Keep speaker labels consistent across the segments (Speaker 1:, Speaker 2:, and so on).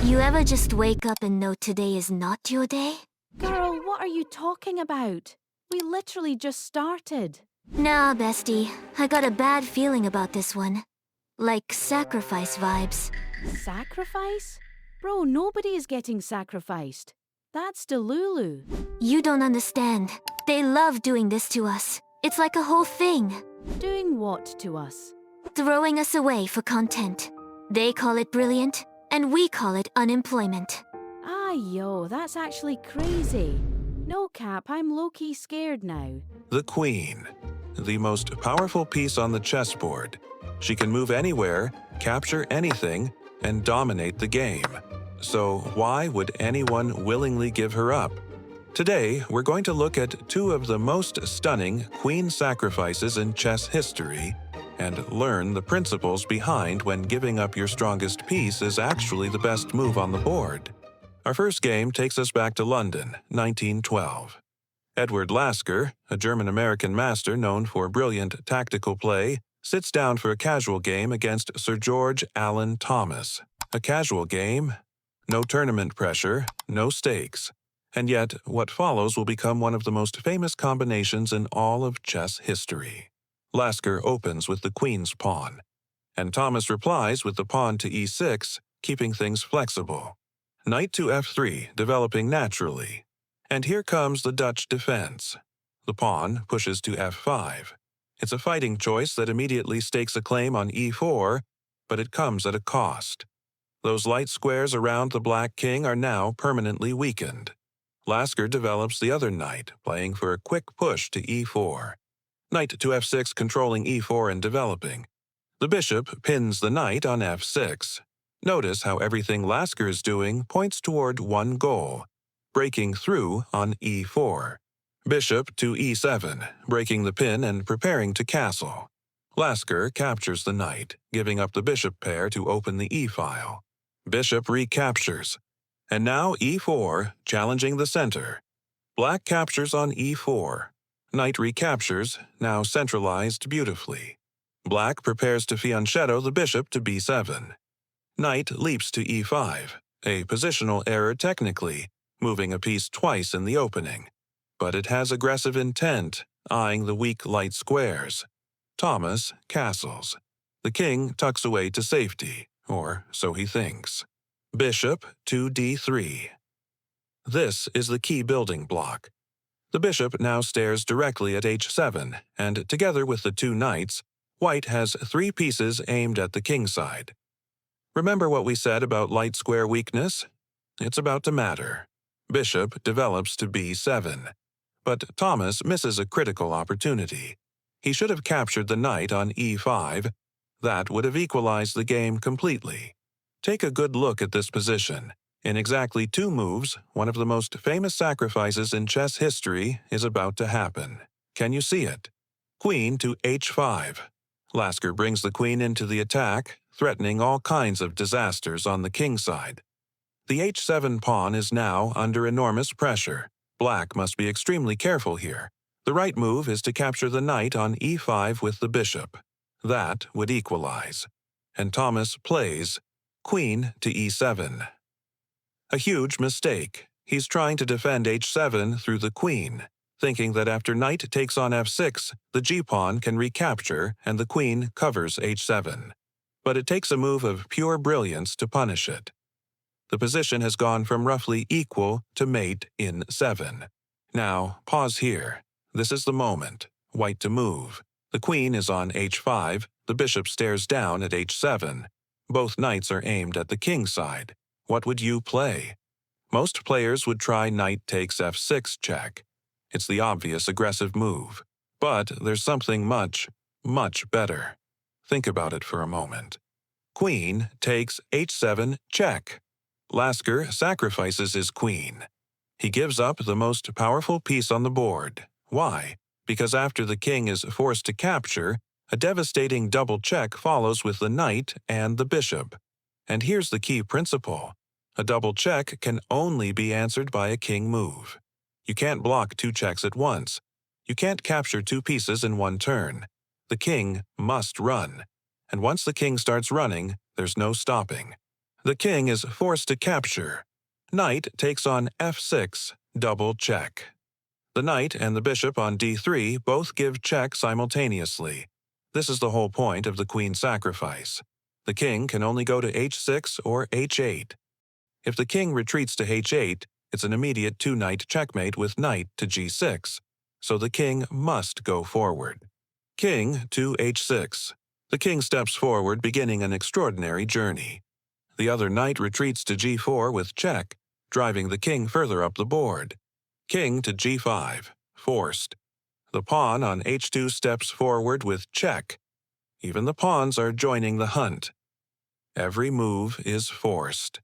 Speaker 1: You ever just wake up and know today is not your day?
Speaker 2: Girl, what are you talking about? We literally just started.
Speaker 1: Nah, bestie. I got a bad feeling about this one. Like sacrifice vibes.
Speaker 2: Sacrifice? Bro, nobody is getting sacrificed. That's Delulu.
Speaker 1: You don't understand. They love doing this to us. It's like a whole thing.
Speaker 2: Doing what to us?
Speaker 1: Throwing us away for content. They call it brilliant, and we call it unemployment.
Speaker 2: Ah, yo, that's actually crazy. No cap, I'm low-key scared now.
Speaker 3: The Queen, the most powerful piece on the chessboard. She can move anywhere, capture anything, and dominate the game. So why would anyone willingly give her up? Today, we're going to look at two of the most stunning queen sacrifices in chess history and learn the principles behind when giving up your strongest piece is actually the best move on the board. Our first game takes us back to London, 1912. Edward Lasker, a German-American master known for brilliant tactical play, sits down for a casual game against Sir George Allen Thomas. A casual game, no tournament pressure, no stakes. And yet, what follows will become one of the most famous combinations in all of chess history. Lasker opens with the queen's pawn, and Thomas replies with the pawn to e6, keeping things flexible. Knight to f3, developing naturally. And here comes the Dutch defense. The pawn pushes to f5. It's a fighting choice that immediately stakes a claim on e4, but it comes at a cost. Those light squares around the black king are now permanently weakened. Lasker develops the other knight, playing for a quick push to e4. Knight to f6 controlling e4 and developing. The bishop pins the knight on f6. Notice how everything Lasker is doing points toward one goal, breaking through on e4. Bishop to e7, breaking the pin and preparing to castle. Lasker captures the knight, giving up the bishop pair to open the e-file. Bishop recaptures. And now e4, challenging the center. Black captures on e4. Knight recaptures, now centralized beautifully. Black prepares to fianchetto the bishop to b7. Knight leaps to e5, a positional error technically, moving a piece twice in the opening. But it has aggressive intent, eyeing the weak light squares. Thomas castles. The king tucks away to safety, or so he thinks. Bishop to d3. This is the key building block. The bishop now stares directly at h7, and together with the two knights, white has three pieces aimed at the king side. Remember what we said about light square weakness? It's about to matter. Bishop develops to b7. But Thomas misses a critical opportunity. He should have captured the knight on e5. That would have equalized the game completely. Take a good look at this position. In exactly two moves, one of the most famous sacrifices in chess history is about to happen. Can you see it? Queen to h5. Lasker brings the queen into the attack, threatening all kinds of disasters on the king side. The h7 pawn is now under enormous pressure. Black must be extremely careful here. The right move is to capture the knight on e5 with the bishop. That would equalize. And Thomas plays queen to e7. A huge mistake. He's trying to defend h7 through the queen, thinking that after knight takes on f6, the g-pawn can recapture and the queen covers h7. But it takes a move of pure brilliance to punish it. The position has gone from roughly equal to mate in 7. Now, pause here. This is the moment. White to move. The queen is on h5, the bishop stares down at h7. Both knights are aimed at the king side. What would you play? Most players would try knight takes f6 check. It's the obvious aggressive move. But there's something much, much better. Think about it for a moment. Queen takes h7 check. Lasker sacrifices his queen. He gives up the most powerful piece on the board. Why? Because after the king is forced to capture, a devastating double check follows with the knight and the bishop. And here's the key principle. A double check can only be answered by a king move. You can't block two checks at once. You can't capture two pieces in one turn. The king must run. And once the king starts running, there's no stopping. The king is forced to capture. Knight takes on f6, double check. The knight and the bishop on d3 both give check simultaneously. This is the whole point of the queen sacrifice. The king can only go to h6 or h8. If the king retreats to h8, it's an immediate two-knight checkmate with knight to g6, so the king must go forward. King to h6. The king steps forward, beginning an extraordinary journey. The other knight retreats to g4 with check, driving the king further up the board. King to g5, forced. The pawn on h2 steps forward with check. Even the pawns are joining the hunt. Every move is forced.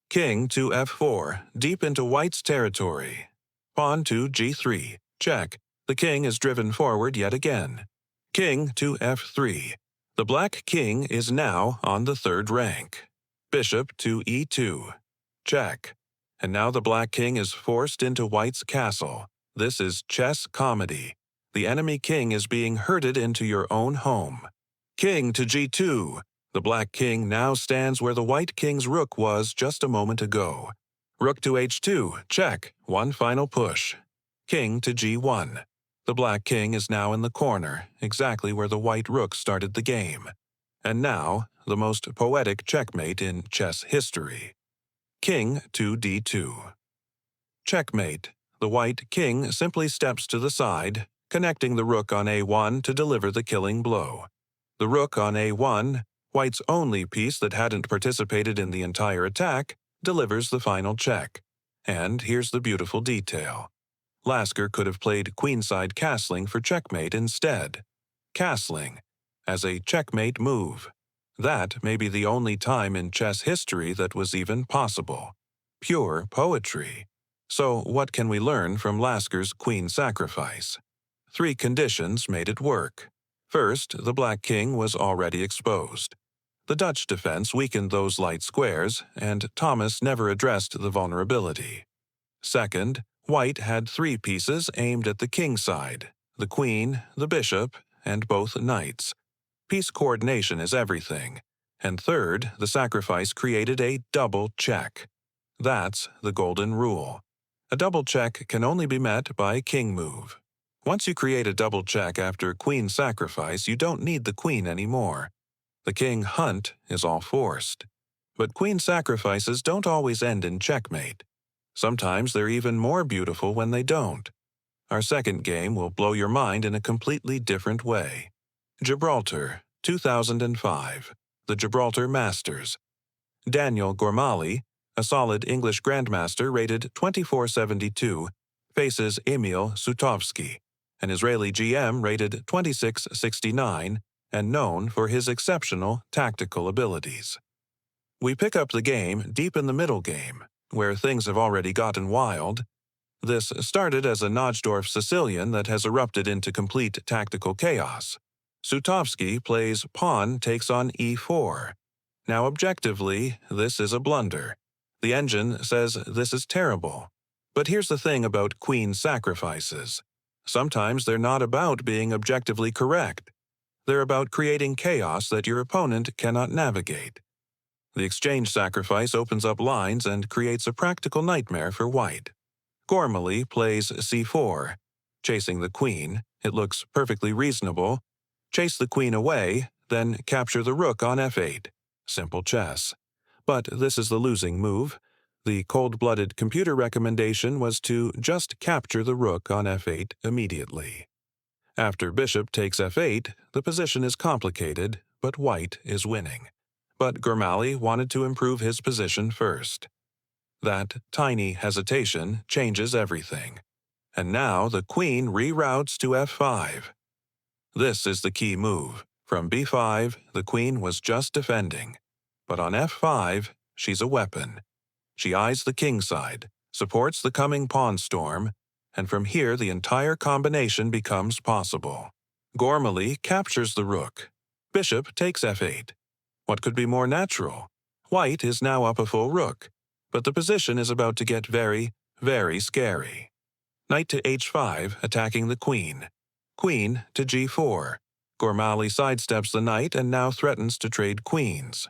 Speaker 3: King to f4, deep into white's territory. Pawn to g3, check. The king is driven forward yet again. King to f3. The black king is now on the third rank. Bishop to e2, check. And now the black king is forced into white's castle. This is chess comedy. The enemy king is being herded into your own home. King to g2. The black king now stands where the white king's rook was just a moment ago. Rook to h2, check, one final push. King to g1. The black king is now in the corner, exactly where the white rook started the game. And now, the most poetic checkmate in chess history. King to d2. Checkmate. The white king simply steps to the side, connecting the rook on a1 to deliver the killing blow. The rook on a1, white's only piece that hadn't participated in the entire attack, delivers the final check. And here's the beautiful detail. Lasker could have played queenside castling for checkmate instead. Castling, as a checkmate move. That may be the only time in chess history that was even possible. Pure poetry. So what can we learn from Lasker's queen sacrifice? 3 conditions made it work. First, the black king was already exposed. The Dutch defense weakened those light squares, and Thomas never addressed the vulnerability. Second, white had 3 pieces aimed at the king's side, the queen, the bishop, and both knights. Piece coordination is everything. And third, the sacrifice created a double check. That's the golden rule. A double check can only be met by a king move. Once you create a double check after queen sacrifice, you don't need the queen anymore. The king hunt is all forced. But queen sacrifices don't always end in checkmate. Sometimes they're even more beautiful when they don't. Our second game will blow your mind in a completely different way. Gibraltar, 2005. The Gibraltar Masters. Daniel Gormali, a solid English grandmaster rated 2472, faces Emil Sutovsky, an Israeli GM rated 2669 and known for his exceptional tactical abilities. We pick up the game deep in the middle game, where things have already gotten wild. This started as a Najdorf Sicilian that has erupted into complete tactical chaos. Sutovsky plays pawn takes on e4. Now objectively, this is a blunder. The engine says this is terrible. But here's the thing about queen sacrifices. Sometimes they're not about being objectively correct. They're about creating chaos that your opponent cannot navigate. The exchange sacrifice opens up lines and creates a practical nightmare for white. Gormali plays c4. Chasing the queen, it looks perfectly reasonable. Chase the queen away, then capture the rook on f8. Simple chess. But this is the losing move. The cold-blooded computer recommendation was to just capture the rook on f8 immediately. After bishop takes f8, the position is complicated, but white is winning. But Gormali wanted to improve his position first. That tiny hesitation changes everything. And now the queen reroutes to f5. This is the key move. From b5, the queen was just defending. But on f5, she's a weapon. She eyes the king side, supports the coming pawn storm, and from here the entire combination becomes possible. Gormali captures the rook. Bishop takes f8. What could be more natural? White is now up a full rook, but the position is about to get very, very scary. Knight to h5, attacking the queen. Queen to g4. Gormali sidesteps the knight and now threatens to trade queens.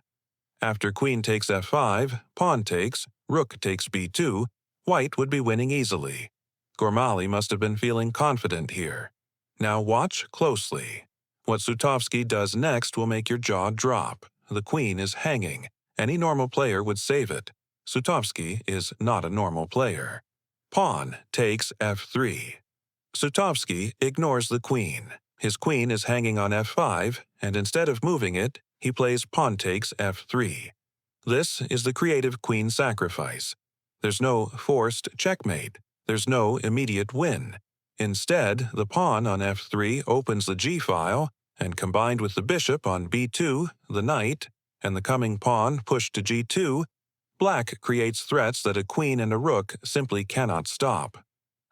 Speaker 3: After queen takes f5, pawn takes, rook takes b2, white would be winning easily. Gormali must have been feeling confident here. Now watch closely. What Sutovsky does next will make your jaw drop. The queen is hanging. Any normal player would save it. Sutovsky is not a normal player. Pawn takes f3. Sutovsky ignores the queen. His queen is hanging on f5, and instead of moving it, he plays pawn takes f3. This is the creative queen sacrifice. There's no forced checkmate. There's no immediate win. Instead, the pawn on f3 opens the g-file, and combined with the bishop on b2, the knight, and the coming pawn pushed to g2, black creates threats that a queen and a rook simply cannot stop.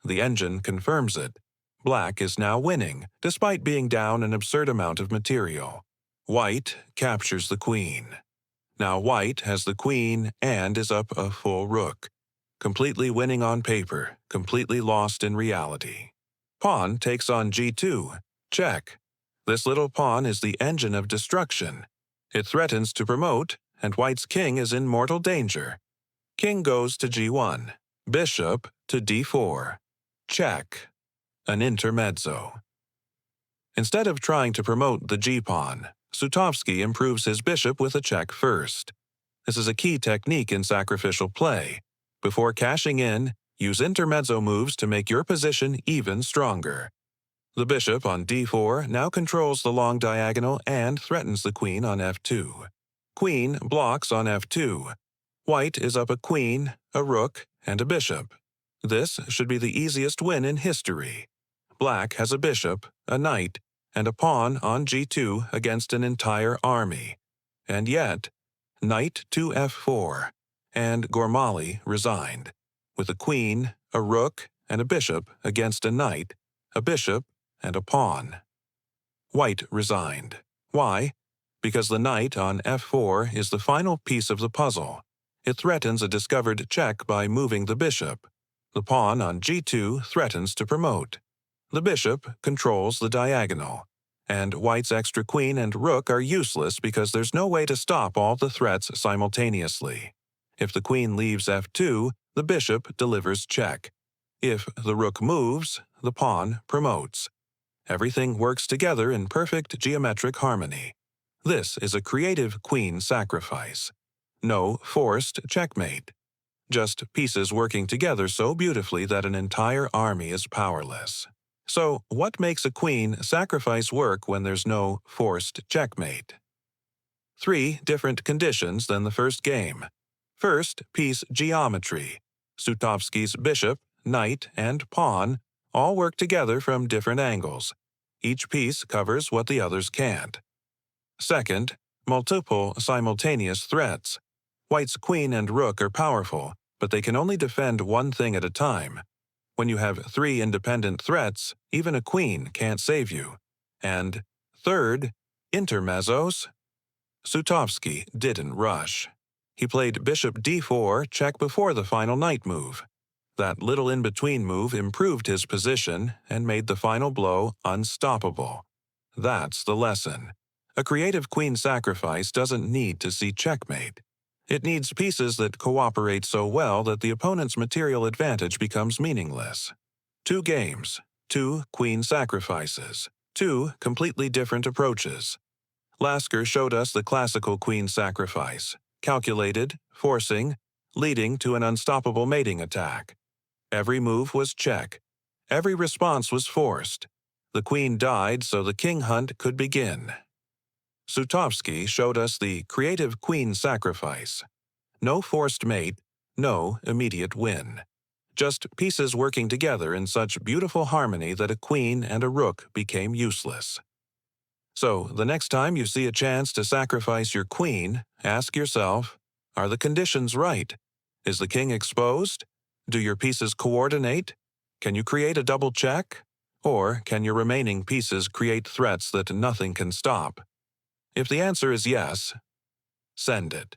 Speaker 3: The engine confirms it. Black is now winning, despite being down an absurd amount of material. White captures the queen. Now white has the queen and is up a full rook. Completely winning on paper, completely lost in reality. Pawn takes on g2. Check. This little pawn is the engine of destruction. It threatens to promote, and white's king is in mortal danger. King goes to g1. Bishop to d4. Check. An intermezzo. Instead of trying to promote the g-pawn, Sutovsky improves his bishop with a check first. This is a key technique in sacrificial play. Before cashing in, use intermezzo moves to make your position even stronger. The bishop on d4 now controls the long diagonal and threatens the queen on f2. Queen blocks on f2. White is up a queen, a rook, and a bishop. This should be the easiest win in history. Black has a bishop, a knight, and a pawn on g2 against an entire army. And yet, knight to f4, and Gormali resigned, with a queen, a rook, and a bishop against a knight, a bishop, and a pawn. White resigned. Why? Because the knight on f4 is the final piece of the puzzle. It threatens a discovered check by moving the bishop. The pawn on g2 threatens to promote. The bishop controls the diagonal, and white's extra queen and rook are useless because there's no way to stop all the threats simultaneously. If the queen leaves f2, the bishop delivers check. If the rook moves, the pawn promotes. Everything works together in perfect geometric harmony. This is a creative queen sacrifice. No forced checkmate. Just pieces working together so beautifully that an entire army is powerless. So, what makes a queen sacrifice work when there's no forced checkmate? 3 different conditions than the first game. First, piece geometry. Sutovsky's bishop, knight, and pawn all work together from different angles. Each piece covers what the others can't. Second, multiple simultaneous threats. White's queen and rook are powerful, but they can only defend one thing at a time. When you have 3 independent threats, even a queen can't save you. And third, intermezzos. Sutovsky didn't rush. He played bishop d4 check before the final knight move. That little in-between move improved his position and made the final blow unstoppable. That's the lesson. A creative queen sacrifice doesn't need to see checkmate. It needs pieces that cooperate so well that the opponent's material advantage becomes meaningless. 2 games, 2 queen sacrifices, 2 completely different approaches. Lasker showed us the classical queen sacrifice, calculated, forcing, leading to an unstoppable mating attack. Every move was check. Every response was forced. The queen died so the king hunt could begin. Sutovsky showed us the creative queen sacrifice. No forced mate, no immediate win. Just pieces working together in such beautiful harmony that a queen and a rook became useless. So, the next time you see a chance to sacrifice your queen, ask yourself, are the conditions right? Is the king exposed? Do your pieces coordinate? Can you create a double check? Or can your remaining pieces create threats that nothing can stop? If the answer is yes, send it.